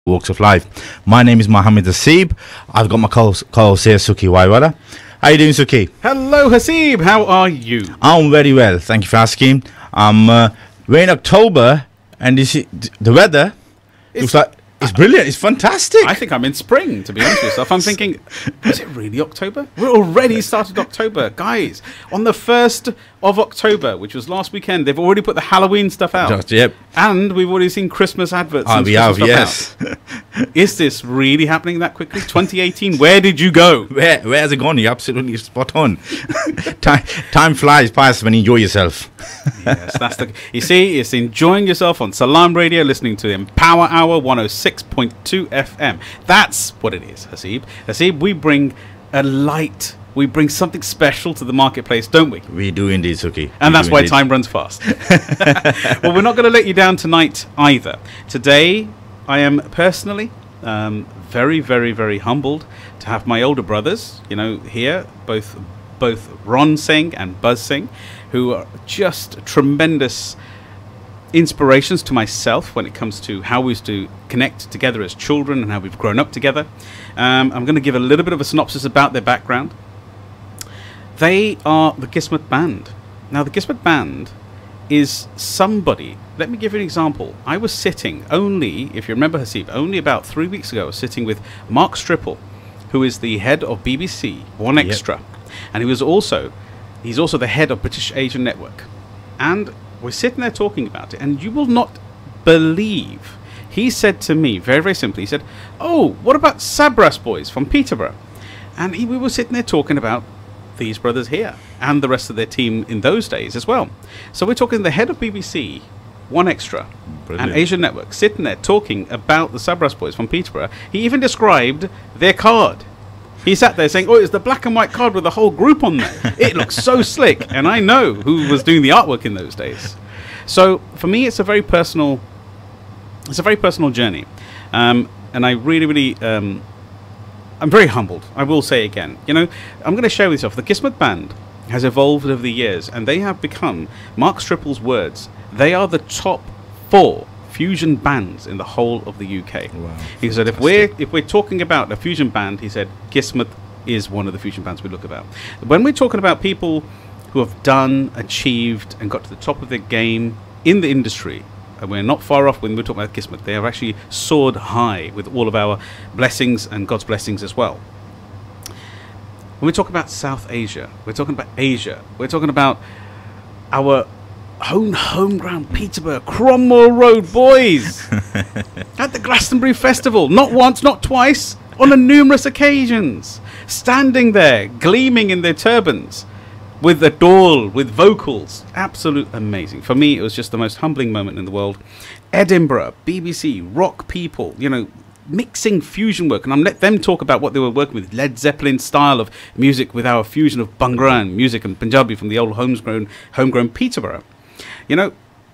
walks of life. My name is Mohammed Haseeb. I've got my co-host here, Sukhi Haseeb. How you doing, Sukhi? Hello, Haseeb. How are you? I'm very well. Thank you for asking. We're in October, and the weather looks like it's brilliant. It's fantastic. I think I'm in spring, to be honest with yourself. I'm thinking, is it really October? We're already started October. Guys, on the 1st of October, which was last weekend, they've already put the Halloween stuff out. Yep. And we've already seen Christmas adverts. We have, yes. Is this really happening that quickly? 2018, where did you go? Where has it gone? You're absolutely spot on. Time flies past when you enjoy yourself. Yes, that's the. You see, it's enjoying yourself on Salam Radio, listening to Empower Hour 106.2 FM. That's what it is, Haseeb. Haseeb, we bring a light. We bring something special to the marketplace, don't we? We do indeed, Sukhi. And that's why time runs fast. Well, we're not going to let you down tonight either. Today, I am personally very, very, very humbled to have my older brothers, here, both Ron Singh and Buzz Singh, who are just tremendous inspirations to myself when it comes to how we used to connect together as children and how we've grown up together. I'm going to give a little bit of a synopsis about their background. They are the Kissmet Band. Now, the Kissmet Band is somebody. Let me give you an example. I was sitting only, if you remember, Haseeb, only about 3 weeks ago, I was sitting with Mark Stripple, who is the head of BBC One Extra. Yep. And he's also the head of British Asian Network. And we're sitting there talking about it, and you will not believe, he said to me, very, very simply, he said, "Oh, what about Sabras boys from Peterborough?" And we were sitting there talking about these brothers here and the rest of their team in those days as well. So we're talking the head of BBC One Extra. Brilliant. And Asian Network, sitting there talking about the Sabras boys from Peterborough. He even described their card. He sat there saying, "Oh, it's the black and white card with the whole group on there. It looks so slick." And I know who was doing the artwork in those days. So for me, it's a very personal journey. And I really, really, I'm very humbled. I will say again, I'm going to share with yourself, the Kissmet Band has evolved over the years, and they have become, Mark Stripple's words, they are the top 4 fusion bands in the whole of the UK. Wow, he said, if we're talking about a fusion band, he said, Kissmet is one of the fusion bands we look about. When we're talking about people who have done, achieved, and got to the top of their game in the industry, and we're not far off when we're talking about Kissmet. They have actually soared high with all of our blessings and God's blessings as well. When we talk about South Asia, we're talking about Asia, we're talking about our home ground, Peterborough, Cromwell Road boys at the Glastonbury Festival, not once, not twice, on numerous occasions, standing there, gleaming in their turbans, with a doll, with vocals. Absolute amazing. For me, it was just the most humbling moment in the world. Edinburgh, BBC, rock people, mixing fusion work. And I'm let them talk about what they were working with. Led Zeppelin style of music with our fusion of Bhangra and music and Punjabi from the old homegrown Peterborough.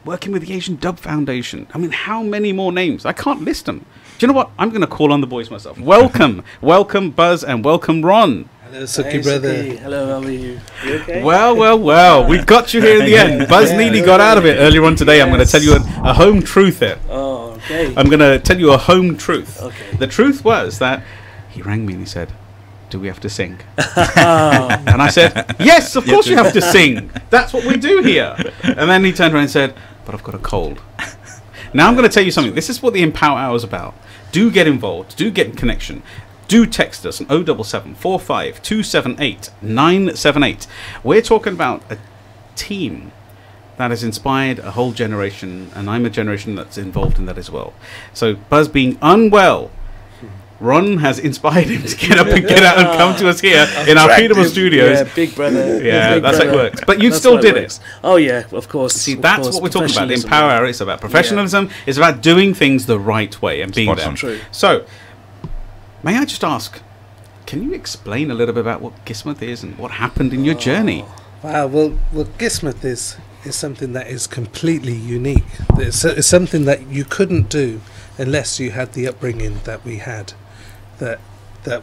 Working with the Asian Dub Foundation. I mean, how many more names? I can't list them. Do you know what? I'm going to call on the boys myself. Welcome. Welcome, Buzz, and welcome, Ron. Hello, Sukhi brother. Sukhi. Hello, how are you? You okay? Well. We got you here in the end. Buzz nearly got out of it earlier on today. Yes. I'm going to tell you a home truth here. Oh, okay. I'm going to tell you a home truth. Okay. The truth was that he rang me and he said, "Do we have to sing?" And I said, "Yes, of course you have to sing. That's what we do here." And then he turned around and said, "But I've got a cold." Now I'm going to tell you something. This is what the Empower Hour is about. Do get involved. Do get in connection. Do text us on 077 45 278 978. We're talking about a team that has inspired a whole generation, and I'm a generation that's involved in that as well. So Buzz being unwell, Ron has inspired him to get up and get out and come to us here in our Peterborough studios. Yeah, big brother. Yeah, that's how it works. But you still did it. Oh yeah, of course. See, that's what we're talking about. The Empower Hour is about professionalism. Yeah. It's about doing things the right way and being there. True. So, may I just ask, can you explain a little bit about what Kissmet is and what happened in your journey? Wow, well, Kissmet is something that is completely unique. It's something that you couldn't do unless you had the upbringing that we had. That that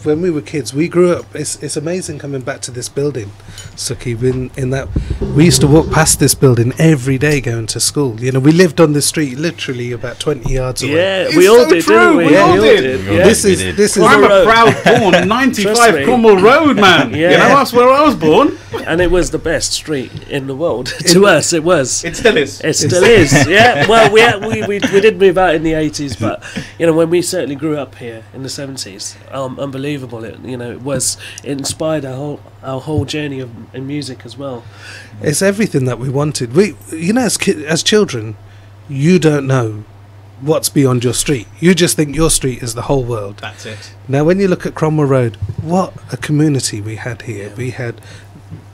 when we were kids, we grew up. It's amazing coming back to this building, Sukhi. In that we used to walk past this building every day going to school. You know, we lived on the street literally about 20 yards away. Yeah, It's we all so did, true, didn't we? we all all did. Yeah. This is. I'm a road. proud born 95 Trust me. Cromwell Road man. Yeah. You know, that's where I was born. And it was the best street in the world. To us, it was. It still is. It still is. Yeah. Well, we did move out in the 80s, but you know, when we certainly grew up here in the 70s, unbelievable. It inspired our whole journey in music as well. It's everything that we wanted. As children, you don't know what's beyond your street. You just think your street is the whole world. That's it. Now, when you look at Cromwell Road, what a community we had here. Yeah. We had,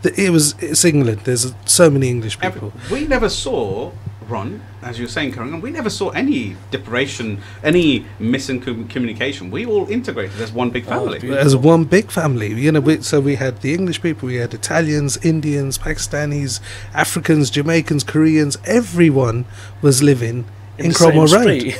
it's England. There's so many English people. We never saw, Ron, as you were saying, Karen, we never saw any deprivation, any miscommunication. We all integrated as one big family. beautiful. As one big family, so we had the English people, we had Italians, Indians, Pakistanis, Africans, Jamaicans, Koreans. Everyone was living in the Cromwell same Road. street.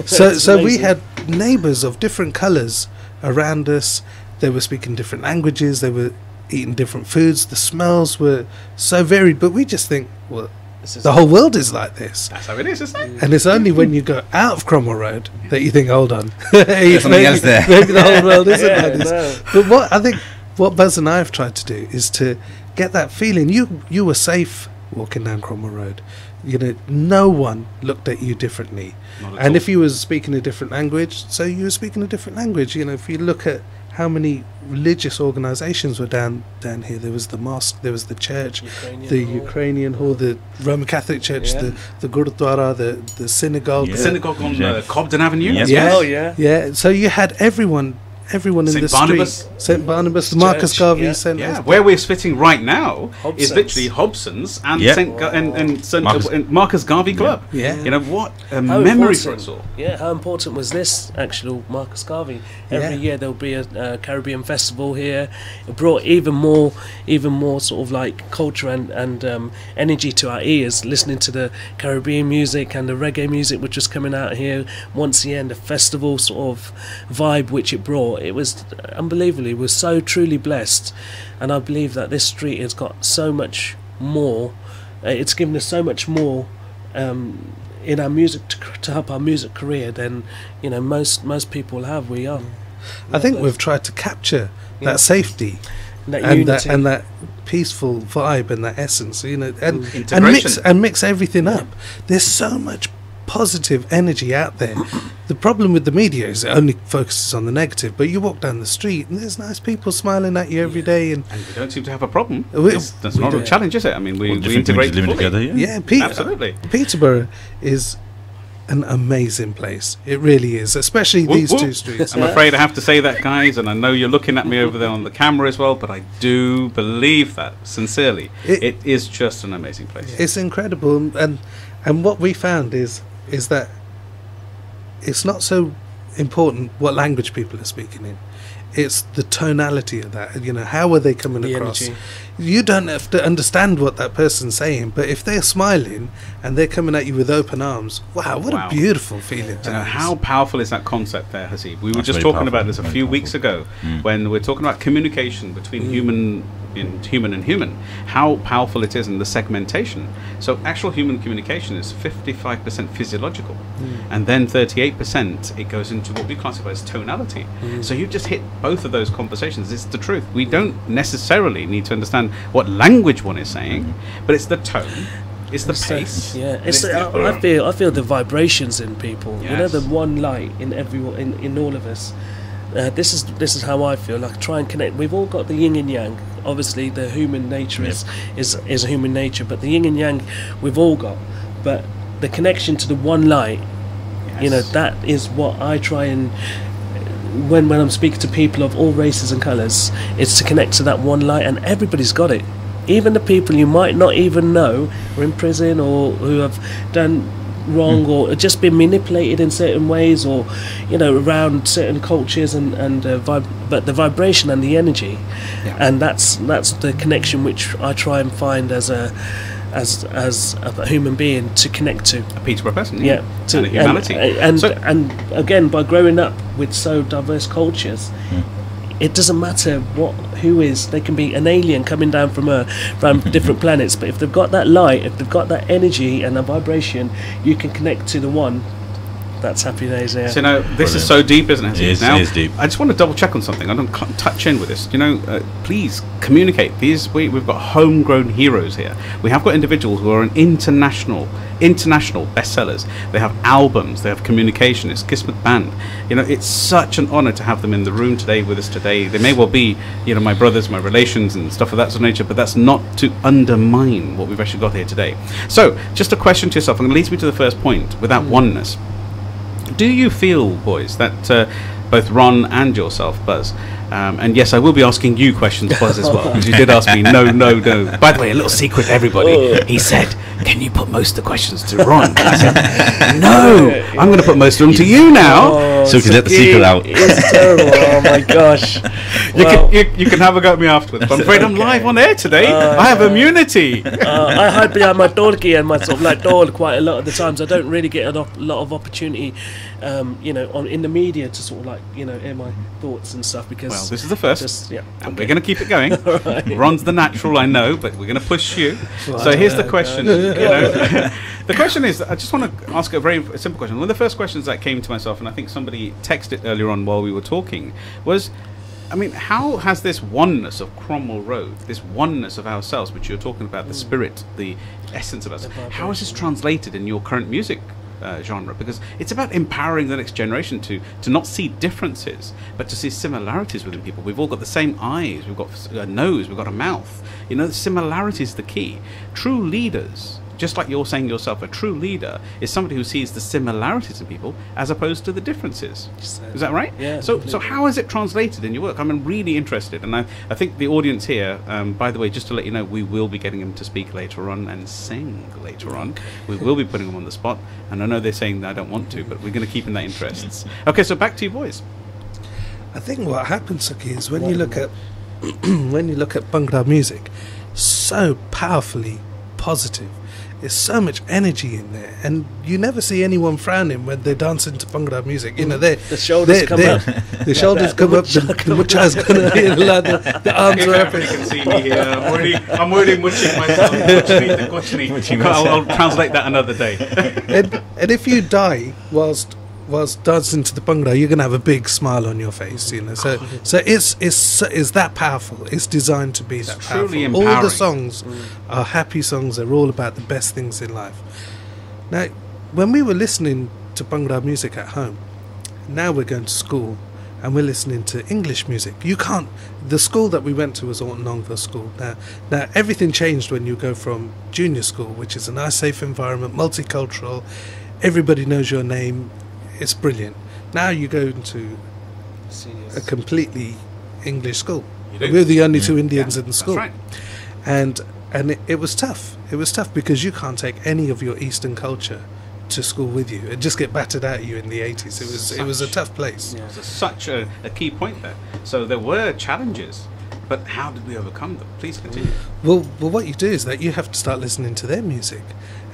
So That's we amazing. had neighbours of different colours around us. They were speaking different languages. They were eating different foods. The smells were so varied. But we just think, well, This is- the whole world is like this. That's how it is, isn't it? And it's only when you go out of Cromwell Road that you think, hold on, something else there. Maybe the whole world isn't Yeah, like this. no. But what Buzz and I have tried to do is to get that feeling. You were safe walking down Cromwell Road. No one looked at you differently. Not at And all. if you were speaking a different language, so you were speaking a different language. If you look at how many religious organisations were down here, there was the mosque, there was the church, the Hall. Ukrainian hall, the Roman Catholic Church, Yeah. the Gurdwara, the synagogue. Yeah. The synagogue on Yeah. Cobden Avenue. Yes. Yeah. Oh yeah. Yeah, so you had everyone in St. the Barnabas. street. St. Barnabas, the Marcus Church, Garvey yeah. St. Yeah, where we're sitting right now is Hobson's. literally Hobson's and Yeah. and Marcus Garvey Club. Yeah. You know what a How memory for important- us all. Yeah, how important was this actual Marcus Garvey? Every Yeah. year there'll be a Caribbean festival here. It brought even more sort of like culture and energy to our ears, listening to the Caribbean music and the reggae music which was coming out here. Once again, the festival sort of vibe which it brought, it was unbelievably. We're so truly blessed, and I believe that this street has got so much more. It's given us so much more in our music to help our music career than most people have. We are. I think we've tried to capture Yeah. that safety That and unity. that peaceful vibe and that essence, and Integration. mix everything up. There's so much positive energy out there. The problem with the media is it only focuses on the negative, but you walk down the street and there's nice people smiling at you every day, and And we don't seem to have a problem. We- That's we not a don't. challenge, is it? I mean, we Different integrate communities living fully. together. Yeah. Absolutely. Peterborough is an amazing place. It really is, especially Whoop, these whoop. two streets. I'm afraid I have to say that, guys, and I know you're looking at me over there on the camera as well, but I do believe that, sincerely. It is just an amazing place. It's incredible, and what we found is that it's not so important what language people are speaking in. It's the tonality of that. How are they coming The across? energy. You don't have to understand what that person's saying, but if they're smiling and they're coming at you with open arms, wow, what Wow. a beautiful feeling! to have. How powerful is that concept there, Haseeb? We were That's just very talking about powerful, this a very few powerful. weeks ago Mm. when we're talking about communication between human and human, how powerful it is in the segmentation. So actual human communication is 55% physiological, and then 38% it goes into what we classify as tonality. So you've just hit both of those conversations. It's the truth. We don't necessarily need to understand what language one is saying, but it's the tone, it's the pace. Yeah, and it's the- I feel the vibrations in people. Yes. The one light in everyone, in all of us. This is how I feel. Like try and connect. We've all got the yin and yang. Obviously, the human nature is human nature, but the yin and yang we've all got. But the connection to the one light, Yes. that is what I try and. When I'm speaking to people of all races and colours, it's to connect to that one light, and everybody's got it. Even the people you might not even know are in prison or who have done wrong or just been manipulated in certain ways, or around certain cultures and but the vibration and the energy, Yeah. and that's the connection which I try and find as as a human being to connect to. A Peterborough person, Yeah, and a humanity. And again, by growing up with so diverse cultures, it doesn't matter who is. They can be an alien coming down from different planets, but if they've got that light, if they've got that energy and that vibration, you can connect to the one. That's happy days. Yeah. So now this is so deep, isn't it? It Now, is deep. I just want to double check on something. I don't touch in with this. Please communicate. We've got homegrown heroes here. We have got individuals who are international bestsellers. They have albums. They have communication. It's Kissmet Band. It's such an honour to have them in the room today with us today. They may well be, my brothers, my relations, and stuff of that sort of nature. But that's not to undermine what we've actually got here today. So, just a question to yourself. I'm going to lead me to the first point. Without oneness. Do you feel, boys, that both Ron and yourself, Buzz, and yes, I will be asking you questions, Buzz, as well, because you did ask me, no. By the way, a little secret, everybody. He said, can you put most of the questions to Ron? I said, no, I'm going to put most of them to you now. So we can let the secret out. It's terrible. Oh, my gosh. You can have a go at me afterwards, but I'm afraid I'm live on air today. I have immunity. I hide behind my dolky and my sort of like doll quite a lot of the times. I don't really get a lot of opportunity, in the media to sort of like, air my thoughts and stuff because... Well, this is the first, and we're going to keep it going. Right. Ron's the natural, I know, but we're going to push you. So here's the question. The question is, I just want to ask a very simple question. One of the first questions that came to myself, and I think somebody texted earlier on while we were talking, was, how has this oneness of Cromwell Road, this oneness of ourselves, which you're talking about, the spirit, the essence of us, how is this translated in your current music genre? Because it's about empowering the next generation to not see differences, but to see similarities within people. We've all got the same eyes, we've got a nose, we've got a mouth. The similarity is the key. True leaders, just like you're saying yourself, a true leader is somebody who sees the similarities in people as opposed to the differences. Is that right? Yeah. So how is it translated in your work? I'm really interested, and I think the audience here, by the way, just to let you know, we will be getting them to speak later on and sing later on. We will be putting them on the spot, and I know they're saying that I don't want to, but we're going to keep in that interest. Okay, so back to you boys. I think what happens, Sukhi, is when you look at Bhangra music, so powerfully positive. There's so much energy in there, and you never see anyone frowning when they're dancing to Bhangra music. The shoulders come up. The shoulders come up. The mucha's gonna the arms are up. You can see me here. I'm already muching myself. I'll translate that another day. And if you die whilst dancing to the Bhangra, you're gonna have a big smile on your face. So it's that powerful. It's designed to be that powerful. Truly empowering. All the songs are happy songs. They're all about the best things in life. Now, when we were listening to Bhangra music at home, now we're going to school and we're listening to English music. The school that we went to was Alton Longville School. Now everything changed when you go from junior school, which is a nice, safe environment, multicultural. Everybody knows your name. It's brilliant. Now you go into a completely English school. We're the only two Indians in the school. That's And right. it was tough. It was tough because you can't take any of your Eastern culture to school with you. It just get battered at you in the 80s. It was a tough place. Yeah. So such a key point there. So there were challenges, but how did we overcome them? Please continue. Well, what you do is that you have to start listening to their music.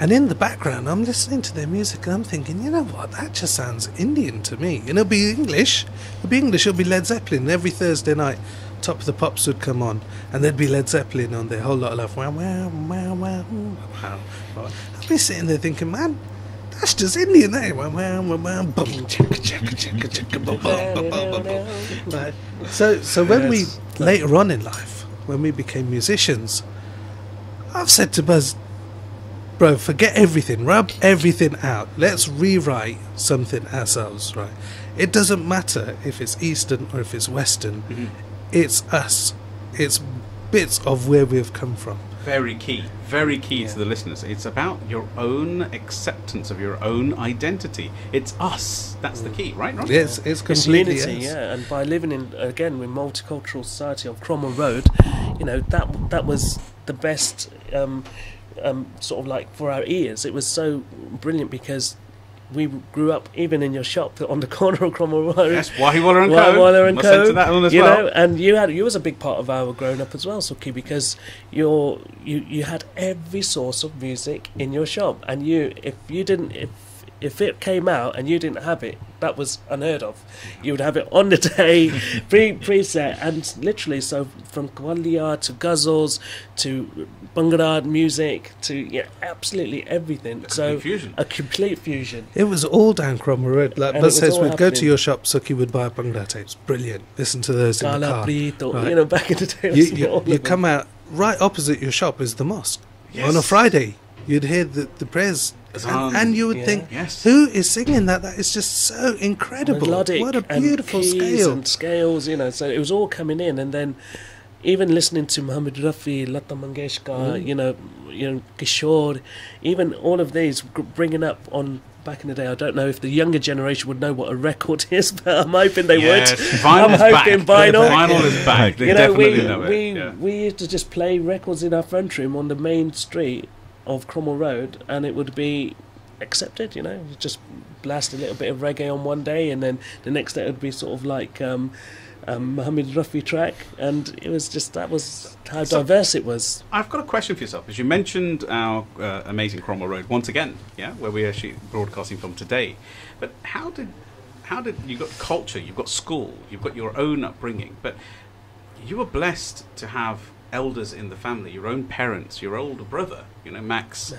And in the background, I'm listening to their music and I'm thinking, you know what, that just sounds Indian to me. And it'll be English. It'll be Led Zeppelin. Every Thursday night, Top of the Pops would come on, and there'd be Led Zeppelin on there, Whole Lot of Love. Wow, wow, wow, wow, wow. I'd be sitting there thinking, man, that's just Indian, eh? Wow, wow, wow, wow, bum, chicka, chicka, chicka, chicka, bum, bum, bum, bum, bum. Right. So when we, later on in life, when we became musicians, I've said to Buzz, bro, forget everything, rub everything out. Let's rewrite something ourselves, right? It doesn't matter if it's Eastern or if it's Western. Mm-hmm. It's us. It's bits of where we've come from. Very key to the listeners. It's about your own acceptance of your own identity. It's us. That's the key, right? Yes, it's completely unity, yeah. And by living in, again, with multicultural society of Cromwell Road, that was the best. Sort of like for our ears, it was so brilliant because we grew up even in your shop on the corner of Cromwell Road. Yes, Waller and Co. Waller and Must Co. enter that on as you well. know, and you was a big part of our growing up as well, Sukhi, because you had every source of music in your shop, and if it came out and you didn't have it, that was unheard of. You would have it on the day, preset, and literally, so from Qawwaliya to ghazals to Bhangra music to absolutely everything. A complete fusion. It was all down Cromwell Road. Like And Buzz it was says, all we'd go to happening. your shop, Sukhi would buy Bhangra tapes. Brilliant. Listen to those in the Kala car. Preet, Right. you know, back in the day. You come out, right opposite your shop is the mosque. Yes. On a Friday, you'd hear the prayers. Azan. And you would Yeah. think, Yes. who is singing that? That is just so incredible. Melodic What a and beautiful keys scale. and scales, you know. So it was all coming in, and then even listening to Muhammad Rafi, Lata Mangeshkar, you know, Kishore, even all of these bringing up on. Back in the day, I don't know if the younger generation would know what a record is, but I'm hoping they Yes, would. vinyl I'm is hoping back. vinyl. Vinyl is back. They You know, definitely know it. Yeah. we used to just play records in our front room on the main street of Cromwell Road, and it would be accepted. You know, you just blast a little bit of reggae on one day, and then the next day it would be sort of like Muhammad Rafi track, and it was just that was how diverse it was. I've got a question for yourself, because you mentioned our amazing Cromwell Road once again, yeah, where we're actually broadcasting from today. But how did you've got culture, you've got school, you've got your own upbringing, but you were blessed to have elders in the family, your own parents, your older brother, you know, Max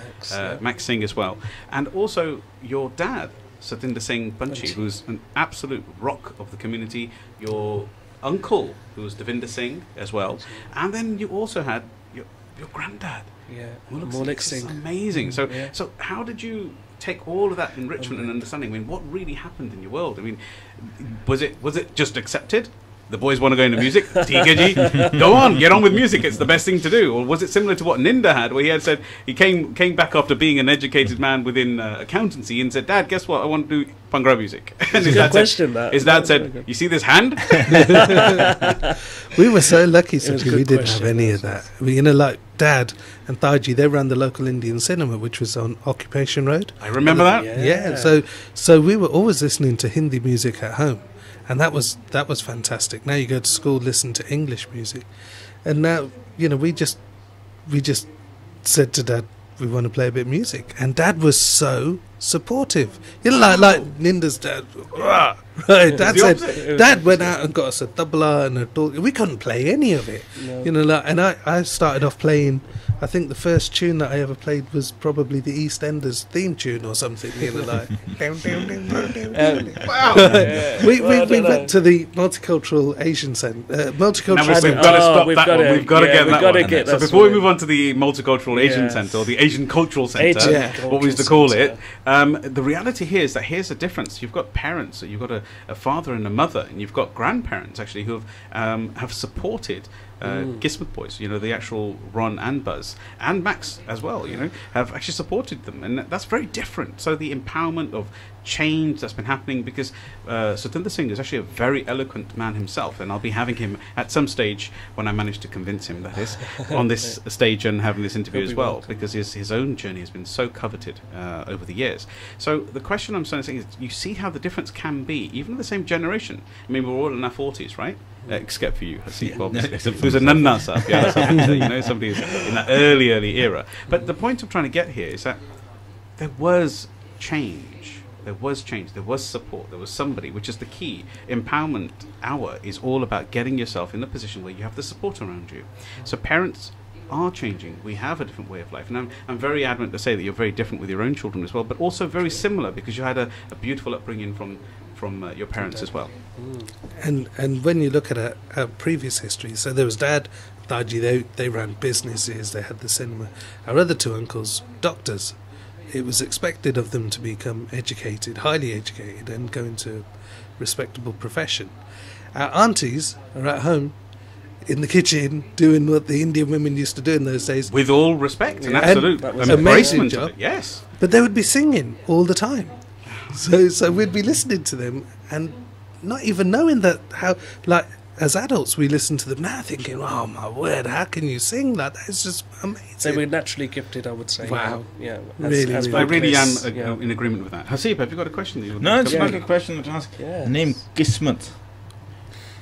Singh as well, and also your dad, Satinder Singh Bunchi, who's an absolute rock of the community, your uncle, who was Devinder Singh as well, and then you also had your granddad, Mullik Singh. amazing. So how did you take all of that enrichment and understanding? I mean, what really happened in your world? I mean, was it just accepted? The boys want to go into music. TKG, go on, get on with music. It's the best thing to do. Or was it similar to what Ninda had, where he had said he came back after being an educated man within accountancy and said, "Dad, guess what? I want to do Bhangra music." And his dad question, said, his dad said, "You see this hand?" We were so lucky, It was a Sukhi, we good didn't question. have any of that. You know, like Dad and Taji, they ran the local Indian cinema, which was on Occupation Road. I remember that. Yeah. So we were always listening to Hindi music at home, and that was fantastic. Now you go to school, listen to English music, and now we just said to Dad, we want to play a bit of music, and Dad was so supportive. You know, like Ninda's dad. Right, Dad the said, opposite. Dad went out and got us a tabla and a dul. We couldn't play any of it. No. You know, like, and I started off playing. I think the first tune that I ever played was probably the EastEnders theme tune or something. You know, like Wow. we Well, I don't know. went to the multicultural Asian centre. Now Multicultural we've centre. got to stop we've that gotta- one. We've got to yeah, get we've that gotta one. get So that before we sorted. move on to the multicultural Asian Yes. centre, or the Asian cultural centre, Asian what we used to cultural call it, centre. the reality here is that here's a difference. You've got parents, so you've got a father and a mother, and you've got grandparents actually who have supported Kissmet boys, the actual Ron and Buzz and Max as well, have actually supported them, and that's very different. So the empowerment of change that's been happening, because Satinder Singh is actually a very eloquent man himself, and I'll be having him at some stage when I manage to convince him, that is, on this stage and having this interview He'll as be well, welcome. because his own journey has been so coveted over the years. So the question I'm saying is, you see how the difference can be, even in the same generation. I mean, we're all in our 40s, right? Except for you, Haseeb, obviously, who's a Nanna Sahib, somebody who's in that early era. But the point I'm trying to get here is that there was change. There was support, there was somebody, which is the key. Empowerment Hour is all about getting yourself in a position where you have the support around you. So parents are changing. We have a different way of life. And I'm very adamant to say that you're very different with your own children as well, but also very similar, because you had a beautiful upbringing from your parents as well. And when you look at our previous history, so there was Dad, Taji, they ran businesses, they had the cinema. Our other two uncles, doctors. It was expected of them to become educated, highly educated, and go into a respectable profession. Our aunties are at home in the kitchen doing what the Indian women used to do in those days. With all respect and Yeah. absolute That was an amazing embracement of job. it. Yes. But they would be singing all the time. So we'd be listening to them and not even knowing that how, like, as adults, we listen to them now thinking, oh my word, how can you sing like that? It's just amazing. They were naturally gifted, I would say. Wow. Yeah. Really, really. I really am vocalists, in agreement with that. Haseeb, have you got a question? No, it's Yeah. like a question to ask. Yes. The name Kissmet.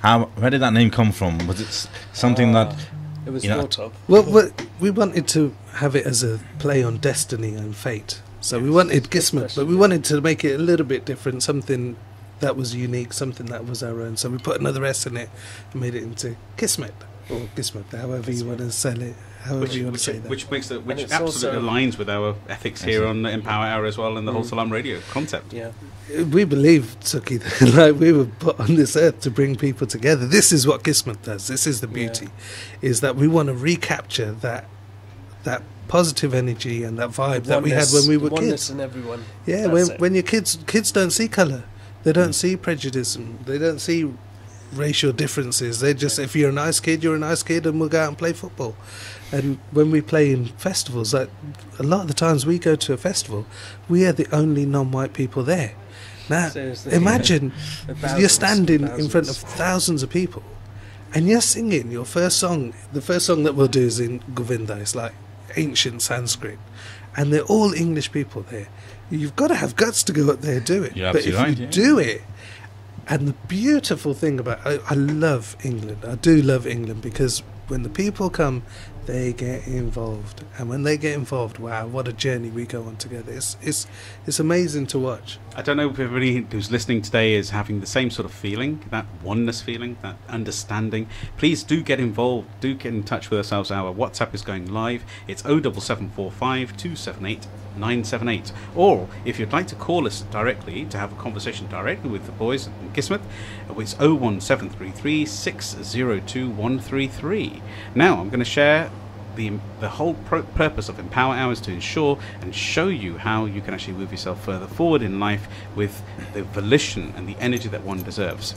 Where did that name come from? Was it something that It was you know, thought of. Well, we wanted to have it as a play on destiny and fate. So we wanted Kissmet, but we wanted to make it a little bit different, something that was unique, something that was our own. So we put another S in it and made it into Kissmet, or Kissmet, however you want to sell it, however you want to say that. Which it's absolutely also- aligns with our ethics here on the Empower Hour as well, and the whole Salam Radio concept. Yeah. We believe, Sukhi, that like we were put on this earth to bring people together. This is what Kissmet does. This is the beauty, is that we want to recapture that positive energy and that vibe that we had when we were oneness kids. in everyone. Yeah, That's it. when your kids don't see colour, they don't see prejudice, and they don't see racial differences. They just, if you're a nice kid, you're a nice kid, and we'll go out and play football. And when we play in festivals, like a lot of the times we go to a festival, we are the only non-white people there. Now, Seriously, imagine Thousands, you're standing in front of thousands. thousands of people, and you're singing your first song. The first song that we'll do is in Govinda. It's like ancient Sanskrit, and they're all English people there. You've got to have guts to go up there and do it. You're But if absolutely you right, yeah. do it, and the beautiful thing about I love England. I do love England because when the people come, they get involved, and when they get involved, wow, what a journey we go on together. It's amazing to watch. I don't know if everybody who's listening today is having the same sort of feeling, that oneness feeling, that understanding. Please do get involved. Do get in touch with ourselves. Our WhatsApp is going live. It's 07745 278 978. Or if you'd like to call us directly to have a conversation directly with the boys in Kissmet, it's 01733 602 133. Now I'm going to share the whole purpose of Empower Hours to ensure and show you how you can actually move yourself further forward in life with the volition and the energy that one deserves.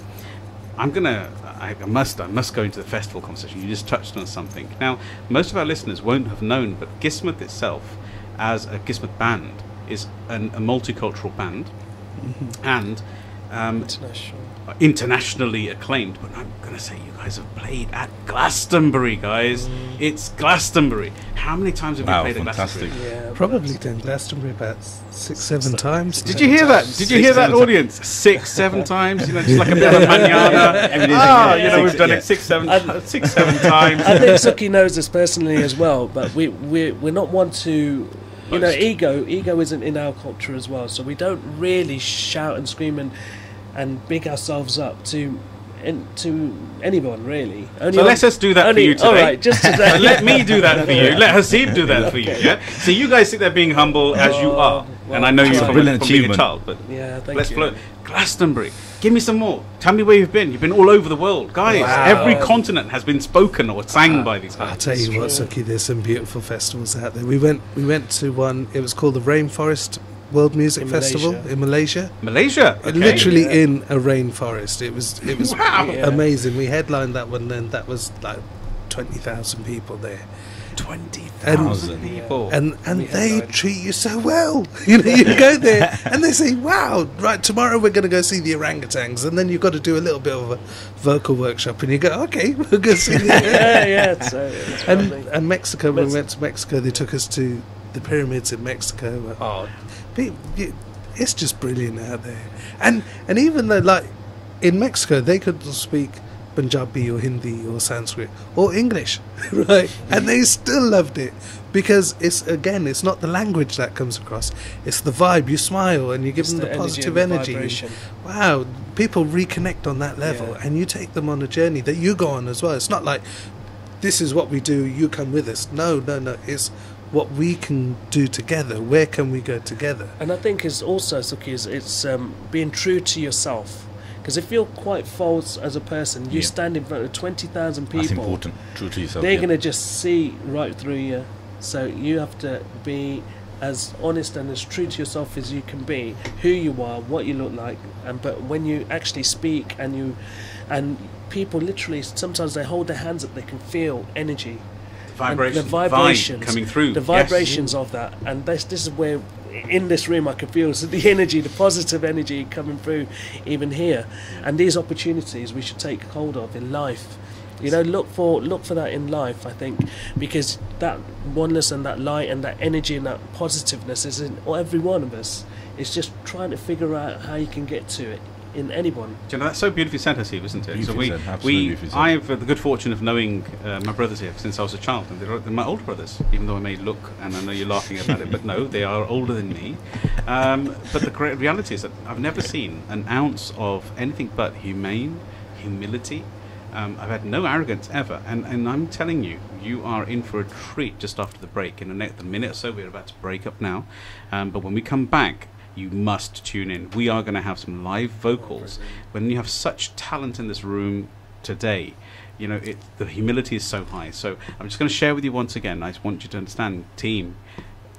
I must go into the festival conversation. You just touched on something. Now, most of our listeners won't have known, but Kissmet itself, as a Kissmet band, is a multicultural band, and internationally acclaimed. But I'm going to say you guys have played at Glastonbury, guys. It's Glastonbury. How many times have you played at fantastic. Glastonbury? Yeah, Probably done Glastonbury about 6-7 times. Did you hear that? Did you hear that, audience? 6-7 times? You know, just like a bit of a manana. We've done it 6-7 times. I think Sukhi knows this personally as well, but we're not one to, ego isn't in our culture as well, so we don't really shout and scream and big ourselves up to anyone really. So let us do that for you today. All right, just today. Let me do that for you. Let Haseeb do that for you. Yeah. So you guys sit there being humble as you are, and I know you from brilliant being a achievement. child, but Yeah, thank let's you. float. Glastonbury. Give me some more. Tell me where you've been. You've been all over the world, guys. Wow. Every continent has been spoken or sang by these I'll guys. tell you what, Sukhi, there's some beautiful festivals out there. We went to one. It was called the Rainforest World Music In Festival Malaysia. in Malaysia. Malaysia. Okay. Literally in a rainforest. It was Wow. Yeah. amazing. We headlined that one, and that was like 20,000 people there. 20,000 people. And We they headlined. treat you so well. You go there and they say, "Wow, right, tomorrow we're going to go see the orangutans," and then you've got to do a little bit of a vocal workshop, and you go, "Okay, we'll go see the." yeah. It's lovely. And Mexico, when we But- went to Mexico, they took us to the pyramids in Mexico. Oh, it's just brilliant out there. And even though, like, in Mexico, they could speak Punjabi or Hindi or Sanskrit or English, right? And they still loved it because it's not the language that comes across; it's the vibe. You smile and you give It's them the the energy positive and the energy. vibration. Wow, people reconnect on that level, Yeah. and you take them on a journey that you go on as well. It's not like this is what we do, you come with us. No. It's what we can do together. Where can we go together? And I think it's also, Sukhi, it's being true to yourself. Because if you're quite false as a person, you Yeah. stand in front of 20,000 people. That's important. True to yourself. They're yeah. going to just see right through you. So you have to be as honest and as true to yourself as you can be, who you are, what you look like. But when you actually speak and people literally, sometimes they hold their hands up, they can feel energy. And Vibration, the vibrations vibe coming through. the Yes. vibrations of that, and this is where in this room I can feel the energy, the positive energy coming through even here. And these opportunities we should take hold of in life. You know, look for that in life, I think, because that oneness and that light and that energy and that positiveness is in every one of us. It's just trying to figure out how you can get to it in anyone. Do you know, that's so beautifully said, Haseeb, isn't it? Beautifully So said, absolutely beautifully said. I have the good fortune of knowing my brothers here since I was a child, and they're my older brothers, even though I may look, and I know you're laughing about it, but no, they are older than me. But the great reality is that I've never seen an ounce of anything but humility. I've had no arrogance ever, and I'm telling you, you are in for a treat just after the break. In the next minute or so, we're about to break up now, but when we come back, you must tune in. We are going to have some live vocals. When you have such talent in this room today, you know, the humility is so high. So I'm just going to share with you once again. I just want you to understand, team,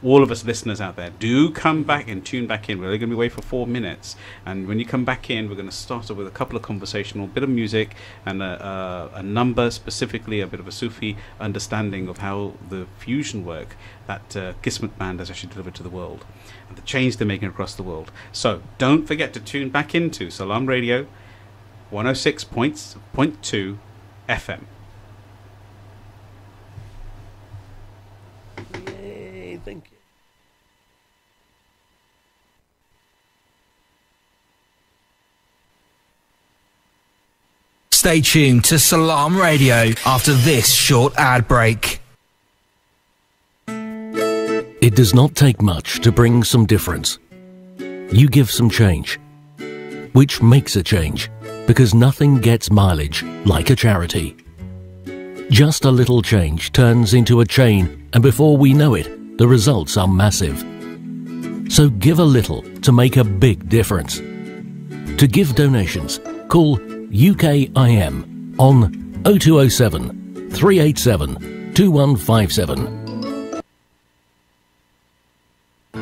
all of us listeners out there, do come back and tune back in. We're only going to be away for 4 minutes, and when you come back in, we're going to start off with a couple of conversational, bit of music, and a number, specifically a bit of a Sufi understanding of how the fusion work that Kissmet band has actually delivered to the world, and the change they're making across the world. So don't forget to tune back into Salam Radio 106.2 FM. Yay, thank you. Stay tuned to Salam Radio after this short ad break. It does not take much to bring some difference. You give some change, which makes a change, because nothing gets mileage like a charity. Just a little change turns into a chain, and before we know it, the results are massive. So give a little to make a big difference. To give donations, call UKIM on 0207 387 2157.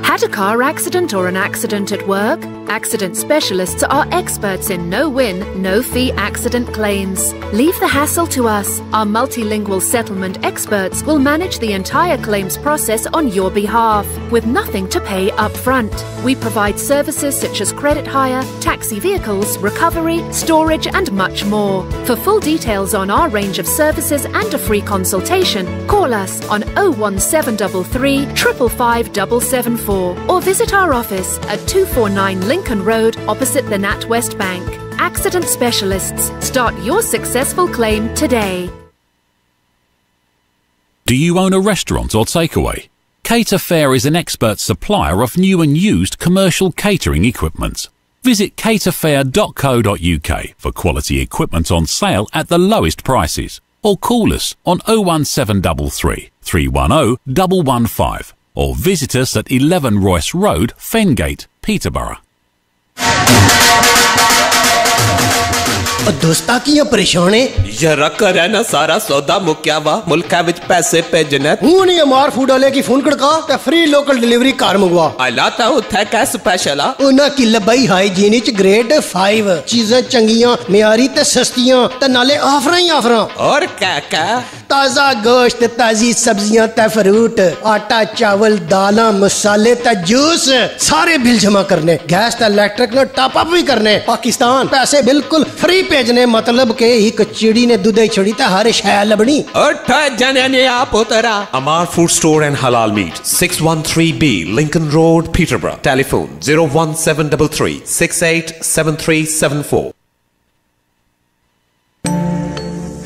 Had a car accident or an accident at work? Accident specialists are experts in no-win, no-fee accident claims. Leave the hassle to us. Our multilingual settlement experts will manage the entire claims process on your behalf, with nothing to pay up front. We provide services such as credit hire, taxi vehicles, recovery, storage and much more. For full details on our range of services and a free consultation, call us on 01733 555 774 or visit our office at 249 Lincoln Road opposite the NatWest Bank. Accident Specialists. Start your successful claim today. Do you own a restaurant or takeaway? Cater Fair is an expert supplier of new and used commercial catering equipment. Visit caterfair.co.uk for quality equipment on sale at the lowest prices, or call us on 01733 310 115 or visit us at 11 Royce Road, Fengate, Peterborough. दोस्ता कियां परेशान है जरा कर है ना सारा सौदा मुक्या वा मुल्का विच पैसे भेजने हूं नहीं अमार फूड वाले की फोन खड़का ते फ्री लोकल डिलीवरी कार मंगवा आलाता उथे का स्पेशल आ उना की लबाई हाइजीन च ग्रेड 5 चीजें चंगियां म्यारी ते सस्तियां ते नाले ऑफर ही ऑफर और क्या ताजा गोश्त ताजी सब्जियां ते फ्रूट आटा चावल दालां मसाले ते जूस सारे बिल जमा करने गैस ते इलेक्ट्रिक नो टॉप अप भी करने पाकिस्तान पैसे बिल्कुल फ्री भेजने मतलब के एक चिड़ी ने दूध छड़ी ते हर शय लबनी और जने ने आप उतरा Amar Food Store and Halal Meat 613B Lincoln Road Peterborough telephone 01733 687374.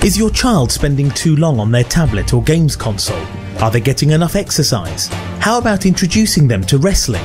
Is your child spending too long on their tablet or games console? Are they getting enough exercise? How about introducing them to wrestling?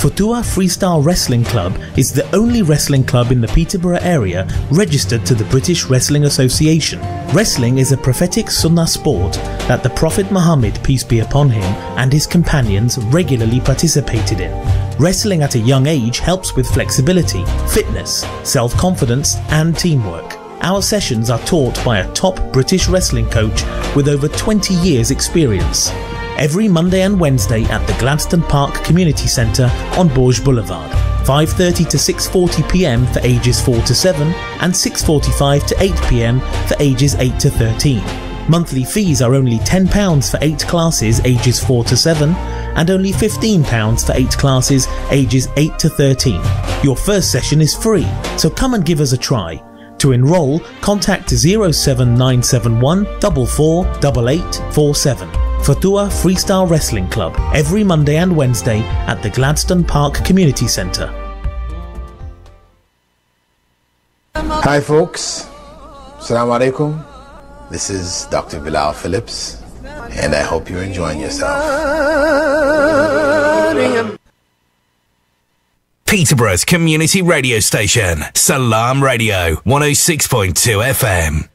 Futua Freestyle Wrestling Club is the only wrestling club in the Peterborough area registered to the British Wrestling Association. Wrestling is a prophetic sunnah sport that the Prophet Muhammad, peace be upon him, and his companions regularly participated in. Wrestling at a young age helps with flexibility, fitness, self-confidence and teamwork. Our sessions are taught by a top British wrestling coach with over 20 years experience. Every Monday and Wednesday at the Gladstone Park Community Centre on Borge Boulevard, 5:30 to 6:40 p.m. for ages 4 to 7 and 6:45 to 8 p.m. for ages 8 to 13. Monthly fees are only £10 for 8 classes ages 4 to 7 and only £15 for 8 classes ages 8 to 13. Your first session is free, so come and give us a try. To enrol, contact 07971 448847. Fatua Freestyle Wrestling Club, every Monday and Wednesday at the Gladstone Park Community Centre. Hi folks, Assalamu alaikum. This is Dr. Bilal Phillips, and I hope you're enjoying yourself. Peterborough's community radio station, Salam Radio, 106.2 FM.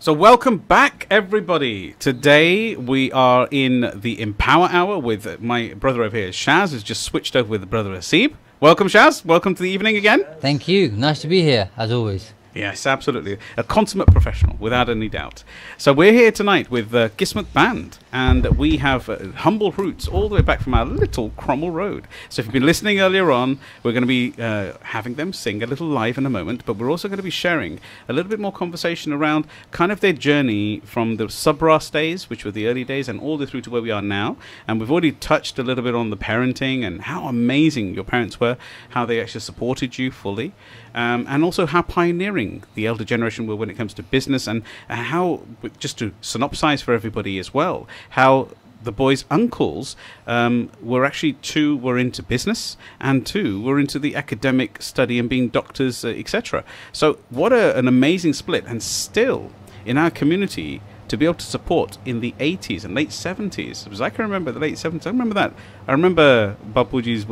So welcome back, everybody. Today we are in the Empower Hour with my brother over here, Shaz, who's just switched over with brother Haseeb. Welcome, Shaz. Welcome to the evening again. Thank you. Nice to be here, as always. Yes, absolutely. A consummate professional, without any doubt. So we're here tonight with the Kissmet Band, and we have humble roots all the way back from our little Cromwell Road. So if you've been listening earlier on, we're going to be having them sing a little live in a moment, but we're also going to be sharing a little bit more conversation around kind of their journey from the Subras days, which were the early days, and all the way through to where we are now. And we've already touched a little bit on the parenting and how amazing your parents were, how they actually supported you fully. And also how pioneering the elder generation were when it comes to business, and how, just to synopsize for everybody as well, how the boys' uncles were actually 2 were into business and 2 were into the academic study and being doctors, etc. So what an amazing split, and still in our community to be able to support in the 80s and late 70s. Because I can remember the late 70s. I remember that. I remember Bapuji's,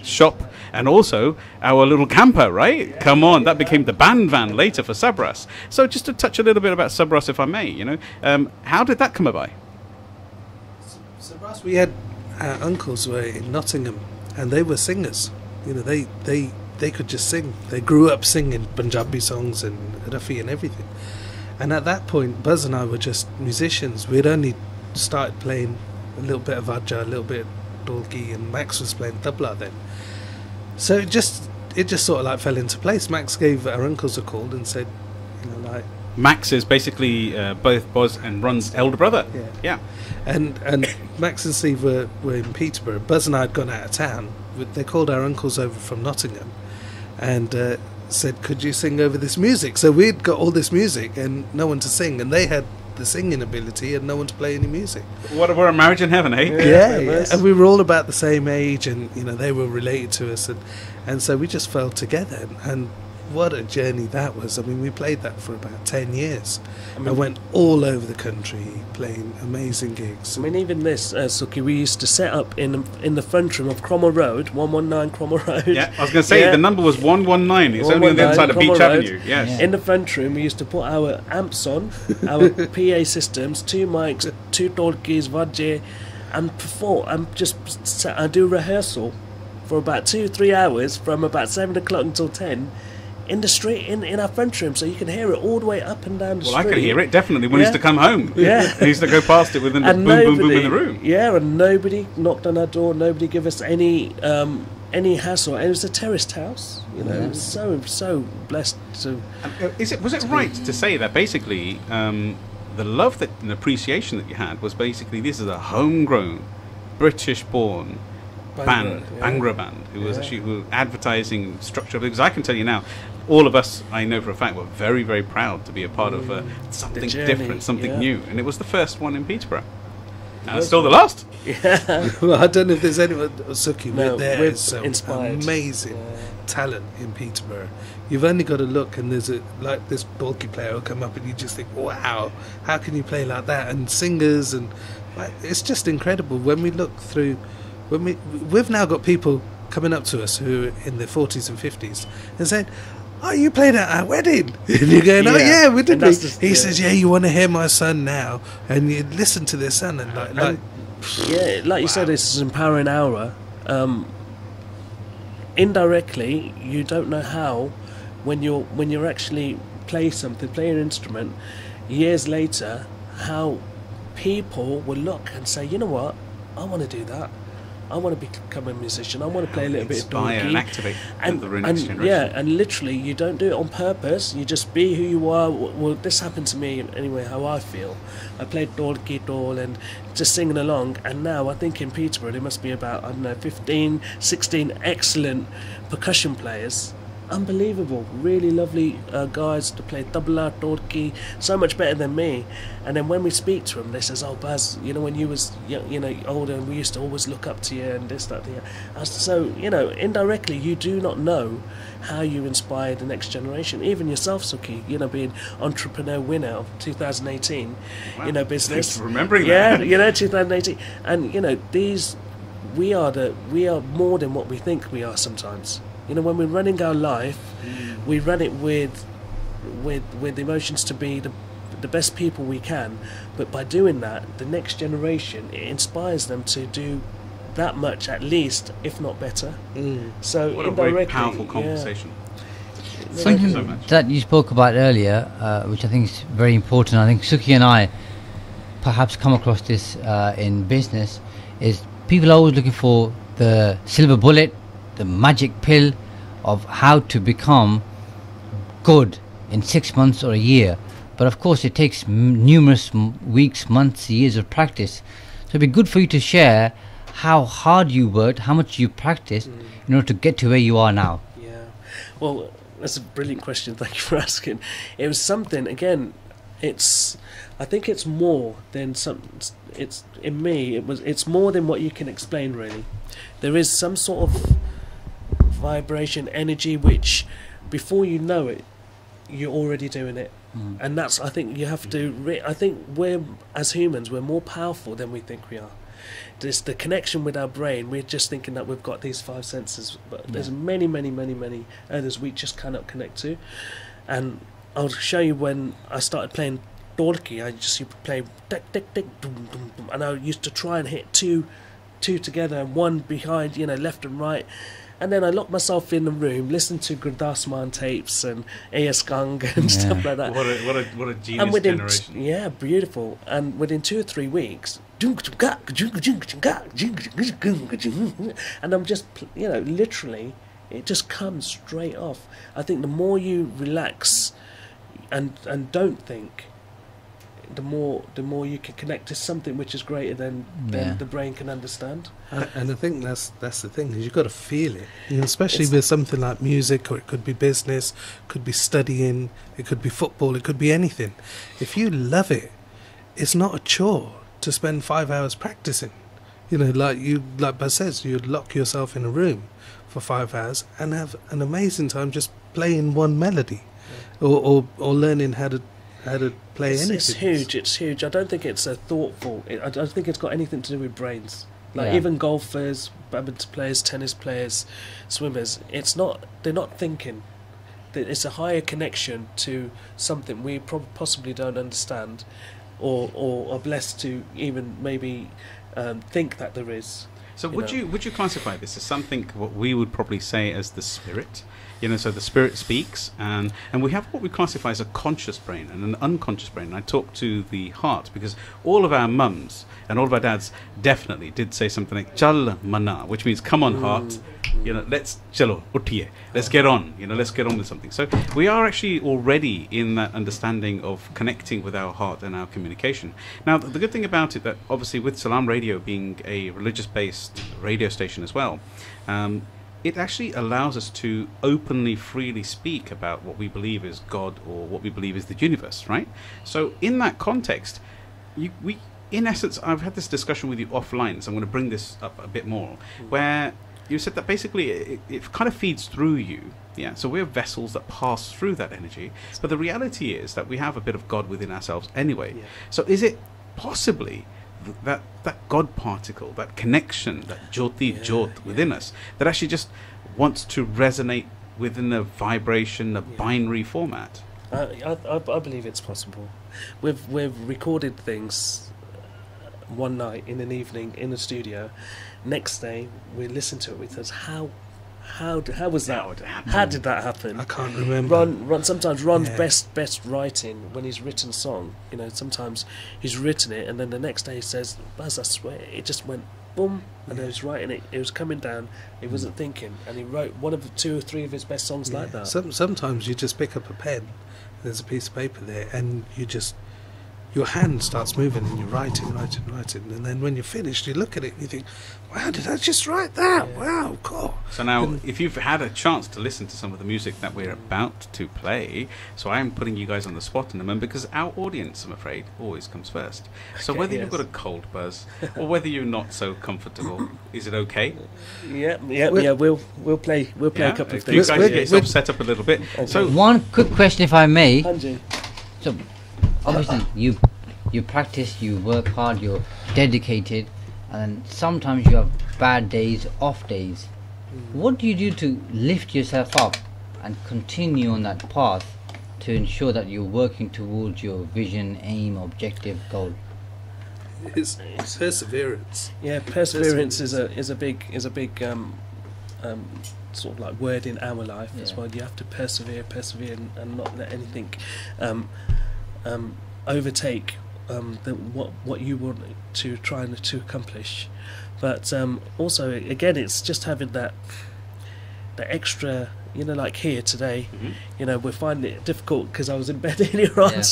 shop, and also our little camper, right? Come on, that became the band van later for Subras. So just to touch a little bit about Subras, if I may, how did that come about? Subras, we had our uncles were in Nottingham, and they were singers. They could just sing. They grew up singing Punjabi songs and Rafi and everything. And at that point, Buzz and I were just musicians. We'd only started playing a little bit of Ajja, a little bit of Dolki, and Max was playing tabla then. So it just sort of like fell into place. Max gave our uncles a call and said, Max is basically both Buzz and Ron's elder brother. Yeah. And Max and Steve were in Peterborough. Buzz and I had gone out of town. They called our uncles over from Nottingham, and said, could you sing over this music? So we'd got all this music and no one to sing, and they had the singing ability and no one to play any music. What, we're a marriage in heaven, eh? Yeah. And we were all about the same age, and they were related to us, and so we just fell together, and what a journey that was. I mean, we played that for about 10 years. I went all over the country playing amazing gigs. I mean, even this, Sukhi, we used to set up in the front room of Cromwell Road, 119 Cromwell Road. Yeah, I was going to say, the number was 119. It's only on the other side of Beach Avenue. Yes. Yeah. In the front room, we used to put our amps on, our PA systems, 2 mics, 2 dolkis, vajje, and perform, and just do rehearsal for about 2-3 hours from about 7 o'clock until 10. In the street, in our front room, so you can hear it all the way up and down the street. Well, I could hear it, definitely, when he used to come home. Yeah. He used to go past it within the boom, boom, boom in the room. Yeah, and nobody knocked on our door, nobody gave us any hassle. It was a terraced house, It was so blessed to... Was it right to say that, basically, the love and appreciation that you had was basically, this is a homegrown, British-born Bhangra band, who was actually advertising structure, because I can tell you now, all of us, I know for a fact, were very, very proud to be a part of something different, something new, and it was the first one in Peterborough. And still the last. Yeah. Well, I don't know if there's anyone, Sukhi, we're some inspired. Amazing talent in Peterborough. You've only got to look, and there's this bulky player will come up, and you just think, wow, how can you play like that? And singers, and it's just incredible. When we look through, we've now got people coming up to us who are in their 40s and 50s and saying, oh, you played at our wedding. And you're going, oh yeah, we did. He says, yeah, you want to hear my son now, and you listen to their son, and like you said, this is an empowering hour. Indirectly, you don't know how, when you're actually play an instrument, years later, how people will look and say, you know what, I want to do that. I want to become a musician. I want to play a little bit of Inspire donkey. and activate the next generation. Yeah, and literally, you don't do it on purpose. You just be who you are. Well, this happened to me anyway. How I feel, I played donkey doll and just singing along. And now I think in Peterborough there must be about 15, 16 excellent percussion players. Unbelievable, really lovely guys to play tabla, torki, so much better than me. And then when we speak to them, they says, "Oh, Baz, when you was older, and we used to always look up to you and this, that, the other." So indirectly, you do not know how you inspire the next generation. Even yourself, Sukhi, being entrepreneur winner of 2018, Wow. business. Thanks for remembering that. 2018, and we are more than what we think we are sometimes. When we're running our life, we run it with emotions to be the best people we can. But by doing that, the next generation, it inspires them to do that much at least, if not better. So what a very powerful conversation. Something Thank you so much. that you spoke about earlier, which I think is very important. I think Sukhi and I perhaps come across this in business, is people are always looking for the silver bullet, the magic pill of how to become good in 6 months or a year. But of course it takes numerous weeks, months, years of practice. So it'd be good for you to share how hard you worked, how much you practiced in order to get to where you are now. Yeah, well, that's a brilliant question. Thank you for asking. It was something, again, I think it's more than it's more than what you can explain, really. There is some sort of vibration, energy, which before you know it, you're already doing it. And that's, I think you have to I think we're, as humans, we're more powerful than we think we are. There's the connection with our brain. We're just thinking that we've got these 5 senses, but there's many others we just cannot connect to. And I'll show you when I started playing Dorki, I just used to play tick tick tick dum dum dum, and I used to try and hit two together and one behind, left and right. And then I locked myself in the room, listened to Gurdas Mann tapes and A.S. Gang and stuff like that. What a genius and within generation. Yeah, beautiful. And within 2 or 3 weeks, and I'm just, literally, it just comes straight off. I think the more you relax and don't think, the more you can connect to something which is greater than the brain can understand. And I think that's the thing, is you've got to feel it. Especially with something like music, or it could be business, could be studying, it could be football, it could be anything. If you love it, it's not a chore to spend 5 hours practicing. Like Baz says, you lock yourself in a room for 5 hours and have an amazing time just playing one melody, or learning how to play anything. It's huge. I don't think it's a thoughtful. I don't think it's got anything to do with brains. Even golfers, badminton players, tennis players, swimmers. They're not thinking. It's a higher connection to something we possibly don't understand, or are blessed to even maybe think that there is. So would you classify this as something what we would probably say as the spirit? So the spirit speaks, and we have what we classify as a conscious brain and an unconscious brain. And I talk to the heart, because all of our mums and all of our dads definitely did say something like "Chal mana," which means "Come on, heart." Let's chalo uthiye. Let's get on. Let's get on with something. So we are actually already in that understanding of connecting with our heart and our communication. Now, the good thing about it, that obviously with Salam Radio being a religious-based radio station as well, it actually allows us to openly, freely speak about what we believe is God, or what we believe is the universe, right? So in that context, we, in essence, I've had this discussion with you offline, so I'm going to bring this up a bit more, where you said that basically it kind of feeds through you. Yeah, so we're vessels that pass through that energy, but the reality is that we have a bit of God within ourselves anyway. So is it possibly that God particle, that connection, that Jyot within us, that actually just wants to resonate within a vibration, a binary format? I believe it's possible. We've recorded things one night in an evening in the studio. Next day we listen to it. We says, how was that? How did that happen? I can't remember. Sometimes Ron's best writing, when he's written a song, sometimes he's written it and then the next day he says, Baz, I swear it just went boom, and he was writing it. It was coming down. He wasn't thinking, and he wrote one of the 2 or 3 of his best songs like that. Sometimes you just pick up a pen. There's a piece of paper there, and your hand starts moving, and you're writing, and then when you're finished, you look at it and you think, "Wow, did I just write that? Wow, cool." So now, if you've had a chance to listen to some of the music that we're about to play, so I am putting you guys on the spot in a moment, because our audience, I'm afraid, always comes first. So whether you've got a cold buzz or whether you're not so comfortable, is it okay? Yeah. We'll play a couple of things. You guys get yourself set up a little bit. Okay. So one quick question, if I may. Anji. So obviously you practice, you work hard, you're dedicated, and sometimes you have bad days, off days. What do you do to lift yourself up and continue on that path to ensure that you're working towards your vision, aim, objective, goal? It's perseverance. Yeah, perseverance is a big sort of like word in our life as well. You have to persevere and not let anything overtake what you want to try and to accomplish. But also, again, it's just having that extra, like here today, we're finding it difficult because I was in bed earlier on,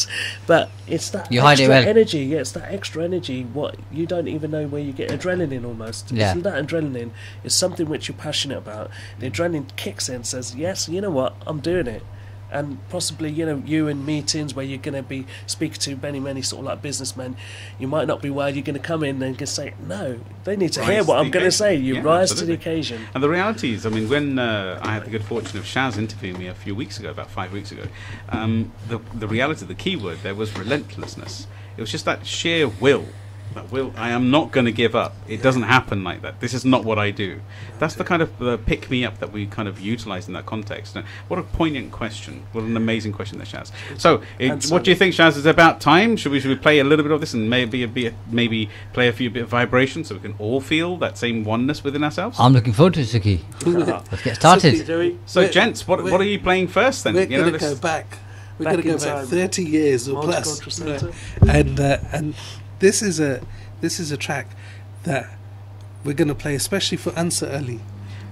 but it's that extra energy. Yeah, it's that extra energy. What you don't even know where you get adrenaline almost. Yeah. It's that adrenaline is something which you're passionate about. The adrenaline kicks in, says, "Yes, you know what, I'm doing it." And possibly, you in meetings where you're going to be speaking to many sort of like businessmen, you might not be well. You're going to come in and say, "No, they need to hear what I'm going to say." You rise to the occasion. And the reality is, I mean, when I had the good fortune of Shaz interviewing me a few weeks ago, about 5 weeks ago, the reality, the key word there was relentlessness. It was just that sheer will. I am not going to give up. It doesn't happen like that. This is not what I do. That's the kind of pick me up that we kind of utilize in that context. Now, what a poignant question. What an amazing question there, Shaz. So, what do you think, Shaz? Is it about time? Should we play a little bit of this and maybe play a few bit of vibration so we can all feel that same oneness within ourselves? I'm looking forward to it, Sukhi. Let's get started. Sukhi, so, gents, what are you playing first then? We're going to go back. We're going to go back 30 years or plus. And this is a track that we're going to play especially for Ansar Ali,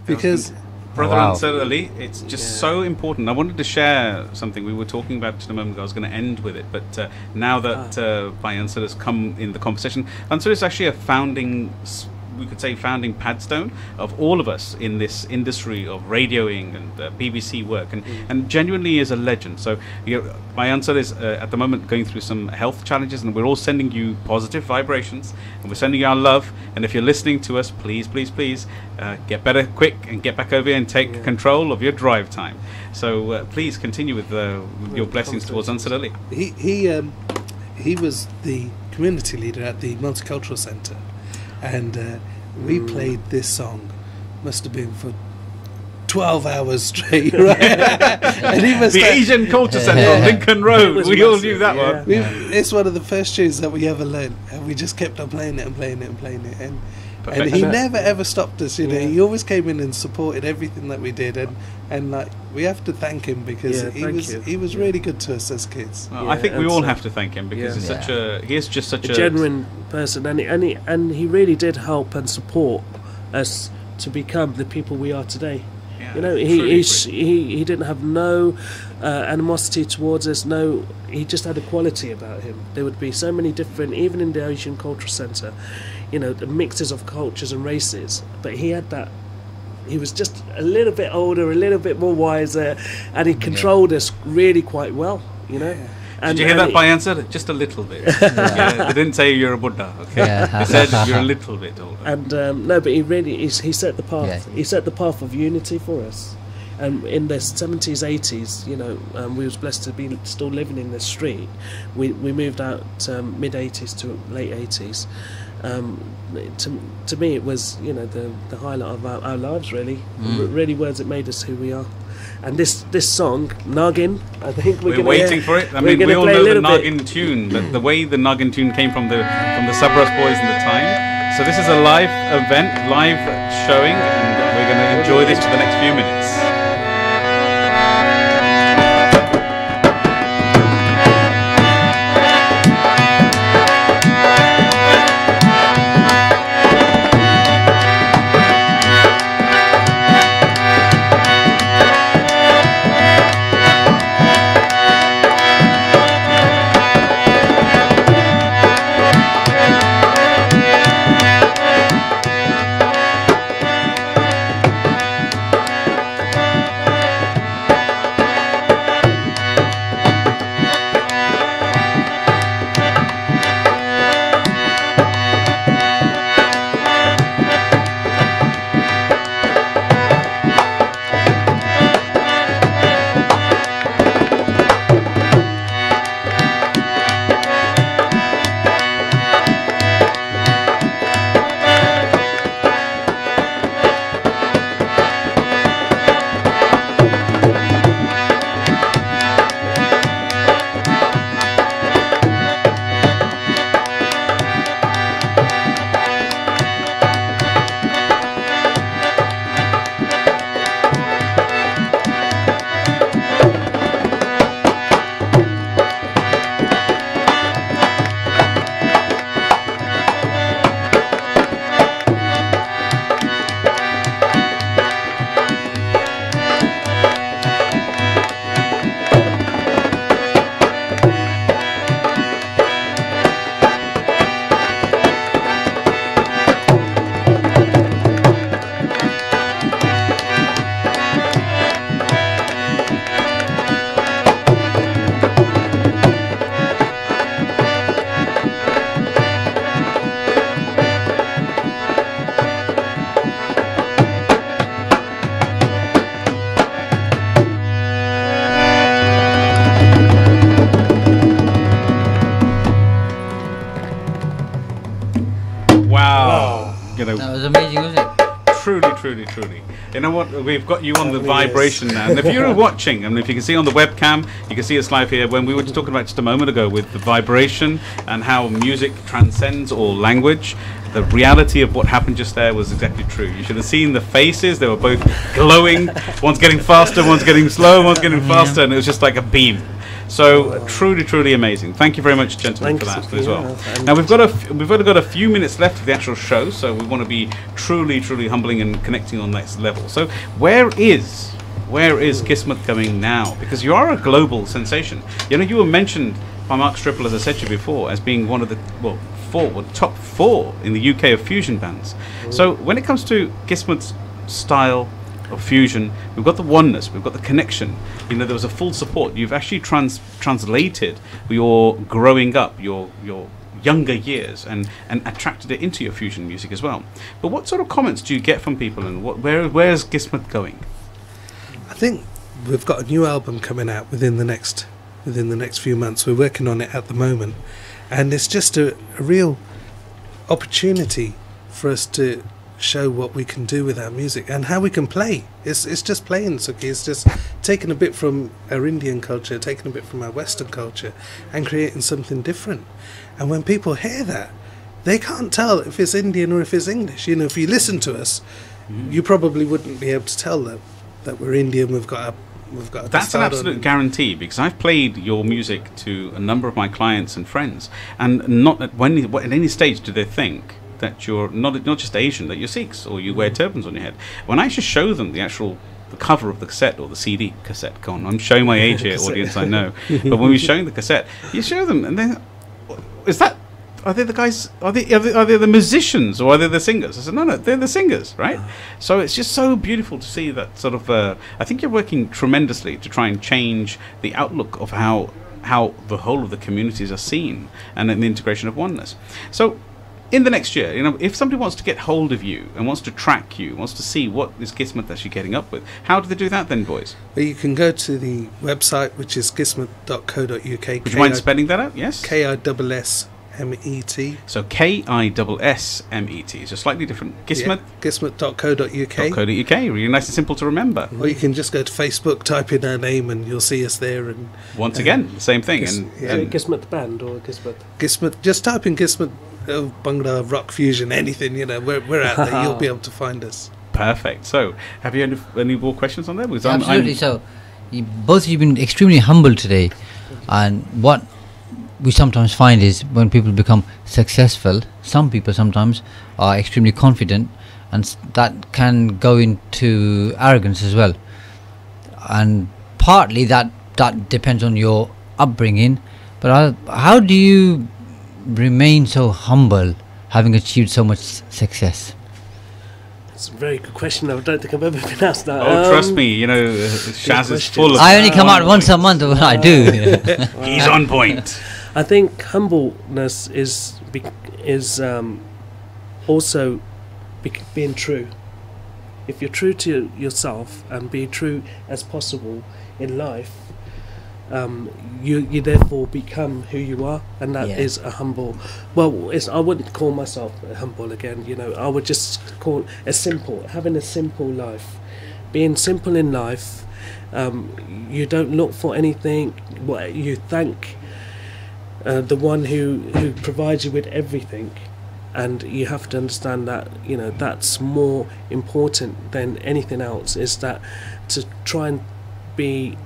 because Brother Ansar Ali, it's just so important. I wanted to share something we were talking about just a moment ago. I was going to end with it, but now that Ansar has come in the conversation, Ansar is actually a founding padstone of all of us in this industry of radioing and BBC work, and genuinely is a legend. So my answer is at the moment going through some health challenges, and we're all sending you positive vibrations, and we're sending you our love. And if you're listening to us, please get better quick and get back over here and take control of your drive time. So please continue with your blessings towards Ansar Ali. He was the community leader at the Multicultural Centre, and we played this song, must have been for 12 hours straight, right? And he must the Asian Culture Centre on Lincoln Road. We all knew that one. It's one of the first tunes that we ever learned, and we just kept on playing it and playing it and playing it. And he never ever stopped us, He always came in and supported everything that we did, and like we have to thank him because he was really good to us as kids. Well, I think we all have to thank him because he is just such a genuine person, and he really did help and support us to become the people we are today. He didn't have no animosity towards us. No, he just had a quality about him. There would be so many different, even in the Asian Cultural Centre, the mixes of cultures and races. But he had that. He was just a little bit older, a little bit more wiser, and he controlled us really quite well. Did you hear that by answer? Just a little bit. They didn't say you're a Buddha. Okay, they said you're a little bit older. And no, but he set the path. He set the path of unity for us. And in the 70s, 80s, we was blessed to be still living in this street. We moved out mid 80s to late 80s. To me, it was the highlight of our lives. Really, really, words that made us who we are. And this song, Nagin, I think we're waiting for it. I mean, we all know the Nagin tune, but the way the Nagin tune came from the Sabras boys in the time. So this is a live event, live showing, and we're going to enjoy this for the next few minutes. know, that was amazing, wasn't it? Truly. You know what? We've got you on the vibration now. And if you're watching, and if you can see on the webcam, you can see us live here. When we were talking about just a moment ago with the vibration and how music transcends all language, the reality of what happened just there was exactly true. You should have seen the faces. They were both glowing. One's getting faster, one's getting slow, one's getting faster, and it was just like a beam. So truly amazing. Thank you very much, gentlemen, for that as well. Now we've got a few minutes left of the actual show, so we want to be truly humbling and connecting on next level. So where is Kissmet going now? Because you are a global sensation. You know, you were mentioned by Mark Stripple, as I said to you before, as being one of the top four in the UK of fusion bands. So when it comes to Kissmet's style of fusion, we've got the oneness, we've got the connection. You know, there was a full support. You've actually translated your growing up, your younger years, and attracted it into your fusion music as well. But what sort of comments do you get from people, and where's Kissmet going? I think we've got a new album coming out within the next few months. We're working on it at the moment, and it's just a real opportunity for us to show what we can do with our music and how we can play. It's just playing, Sukhi. It's just taking a bit from our Indian culture, taking a bit from our Western culture, and creating something different. And when people hear that, they can't tell if it's Indian or if it's English. You know, if you listen to us, you probably wouldn't be able to tell that we're Indian. We've got That's an absolute guarantee, because I've played your music to a number of my clients and friends, and not at any stage do they think that you're not just Asian, that you're Sikhs or you wear turbans on your head. When I just show them the cover of the cassette or the CD cassette, go on, I'm showing my age here, audience, I know. But when we're showing the cassette, you show them, and then, are they the guys? Are they the musicians, or are they the singers? I said, no, they're the singers, right? So it's just so beautiful to see that sort of. I think you're working tremendously to try and change the outlook of how the whole of the communities are seen, and then the integration of oneness. So, in the next year, you know, if somebody wants to get hold of you and wants to track you, wants to see what is Kissmet actually getting up with, how do they do that then, boys? Well, you can go to the website, which is kissmet.co.uk. Would you mind spelling that out? Yes. KISSMET. So KISSMET. So slightly different. Kissmet. Yeah, kissmet.co.uk. Really nice and simple to remember. Or you can just go to Facebook, type in our name, and you'll see us there. And once again, the same thing. Kissmet the band or Kissmet? Kissmet. Just type in Kissmet. Bhangra, rock fusion, anything, you know, we're out there. You'll be able to find us. Perfect. So, have you any more questions on that? Because absolutely. So, both of you have been extremely humble today, and what we sometimes find is when people become successful, some people sometimes are extremely confident, and that can go into arrogance as well. And partly that depends on your upbringing, but how do you remain so humble, having achieved so much success? That's a very good question. I don't think I've ever been asked that. Oh, trust me, you know, Shaz is full of. I only come out once a month, but I do. He's on point. I think humbleness is also being true. If you're true to yourself and be true as possible in life, you therefore become who you are, and that is a humble. Well, I wouldn't call myself humble again. You know, I would just call having a simple life, being simple in life. You don't look for anything. You thank the one who provides you with everything, and you have to understand that, you know, that's more important than anything else. Is that to try and be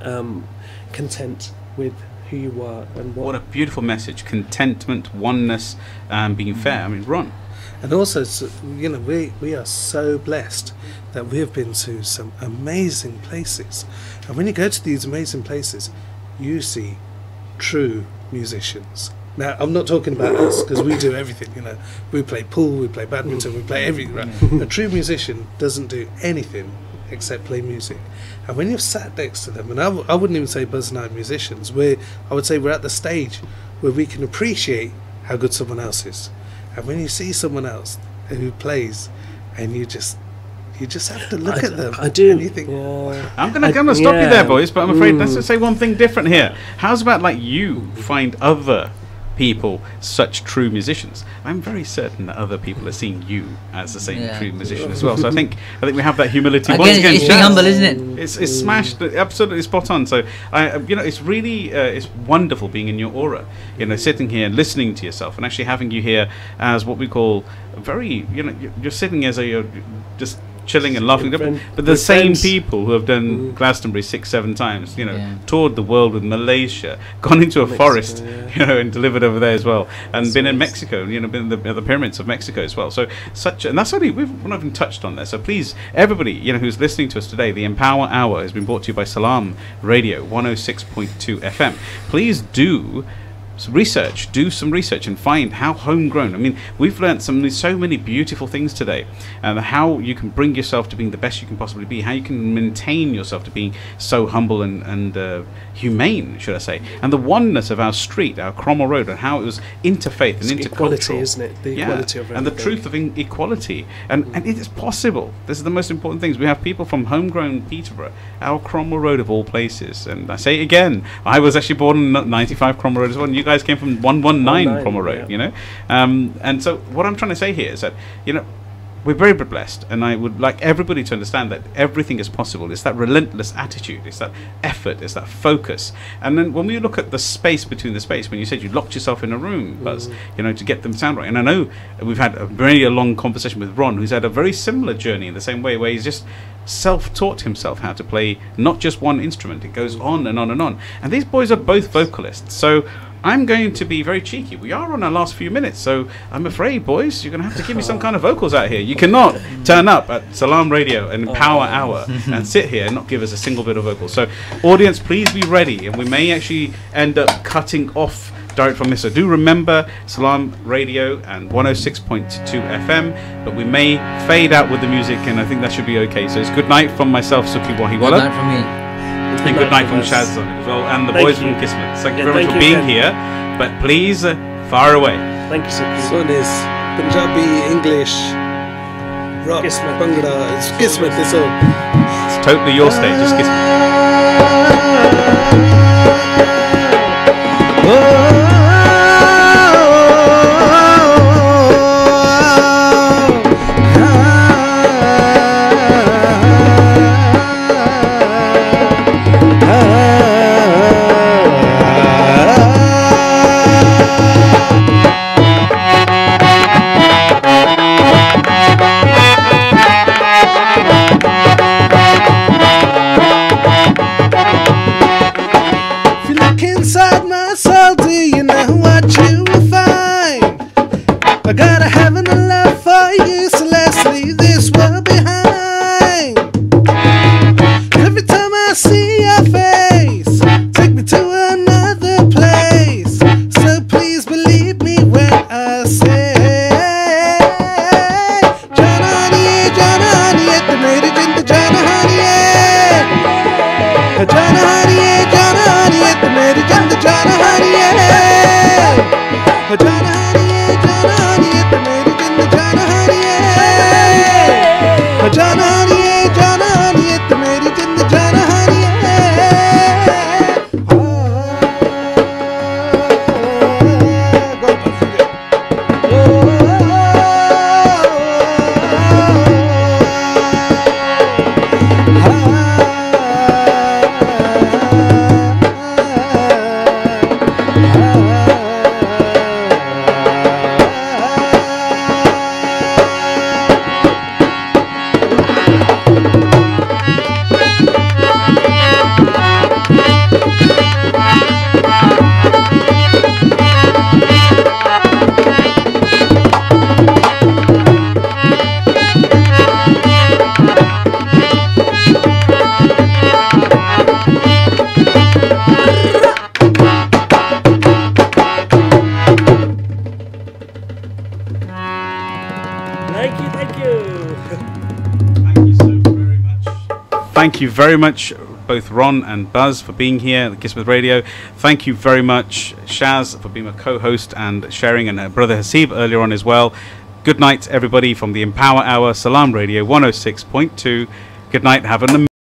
content with who you are and what a beautiful message. Contentment, oneness, being fair. I mean, Ron. And also, you know, we are so blessed that we have been to some amazing places, and when you go to these amazing places, you see true musicians. Now, I'm not talking about us, because we do everything, you know. We play pool, we play badminton, we play everything, right? A true musician doesn't do anything except play music. And when you've sat next to them, and I wouldn't even say buzz-eyed musicians, I would say we're at the stage where we can appreciate how good someone else is. And when you see someone else who plays, and you just have to look at them. I do. And you think, I'm gonna stop you there, boys. But I'm afraid let's just say one thing different here. How's about like you find other people such true musicians. I'm very certain that other people are seeing you as the same true musician as well. So I think we have that humility. Again, it's being humble, isn't it? It's smashed, absolutely spot on. So it's really it's wonderful being in your aura. Sitting here and listening to yourself, and actually having you here as what we call very. You're sitting as you're just chilling and laughing, but the same people who have done Glastonbury 6-7 times, toured the world with Malaysia, gone into a forest, and delivered over there as well, and been in Mexico, been in the pyramids of Mexico as well. So and that's only we've not even touched on there. So please, everybody, who's listening to us today, the Empower Hour has been brought to you by Salam Radio 106.2 FM. Please do some research and find how homegrown. I mean, we've learned so many beautiful things today, and how you can bring yourself to being the best you can possibly be, how you can maintain yourself to being so humble and humane, should I say, and the oneness of our street, our Cromwell Road, and how it was interfaith and intercultural. Equality, isn't it? The equality of everything. And the truth of equality, and it is possible. This is the most important things. We have people from homegrown Peterborough, our Cromwell Road of all places, and I say it again, I was actually born in 95 Cromwell Road as well, and you guys came from 119 Cromwell Road, and so what I'm trying to say here is that we're very blessed, and I would like everybody to understand that everything is possible. It's that relentless attitude, it's that effort, it's that focus. And then when we look at the space between the space, when you said you locked yourself in a room, Buzz, to get them sound right, and I know we've had a very long conversation with Ron, who's had a very similar journey in the same way, where he's just self-taught himself how to play not just one instrument. It goes on and on and on, and these boys are both vocalists. So I'm going to be very cheeky. We are on our last few minutes, so I'm afraid, boys, you're going to have to give me some kind of vocals out here. You cannot turn up at Salam Radio and Power Hour and sit here and not give us a single bit of vocal. So, audience, please be ready, and we may actually end up cutting off direct from this. So do remember Salam Radio and 106.2 FM, but we may fade out with the music, and I think that should be okay. So it's good night from myself, Sukhi Wahiwala. Good night from me. And good night from Shaz as well, and the boys from Kissmet. Thank you very much for being here, but please, far away. Thank you, sir. Son is Punjabi, English, rock, Bhangra, it's Kissmet, it's all. It's totally your stage, just Kissmet. I got a heaven and love for you, so let's leave this world behind. Every time I see your face, take me to another place. So please believe me when I say, Jana Honey, the lady in the Jana Honey, Jana Honey, the lady in the Jana Honey, Jana Honey. Jana honey, the lady in the Jana honey. Thank you very much, both Ron and Buzz, for being here at the Kissmet Radio. Thank you very much, Shaz, for being a co-host and sharing, and Brother Haseeb earlier on as well. Good night, everybody, from the Empower Hour, Salam Radio 106.2. Good night. Have an amazing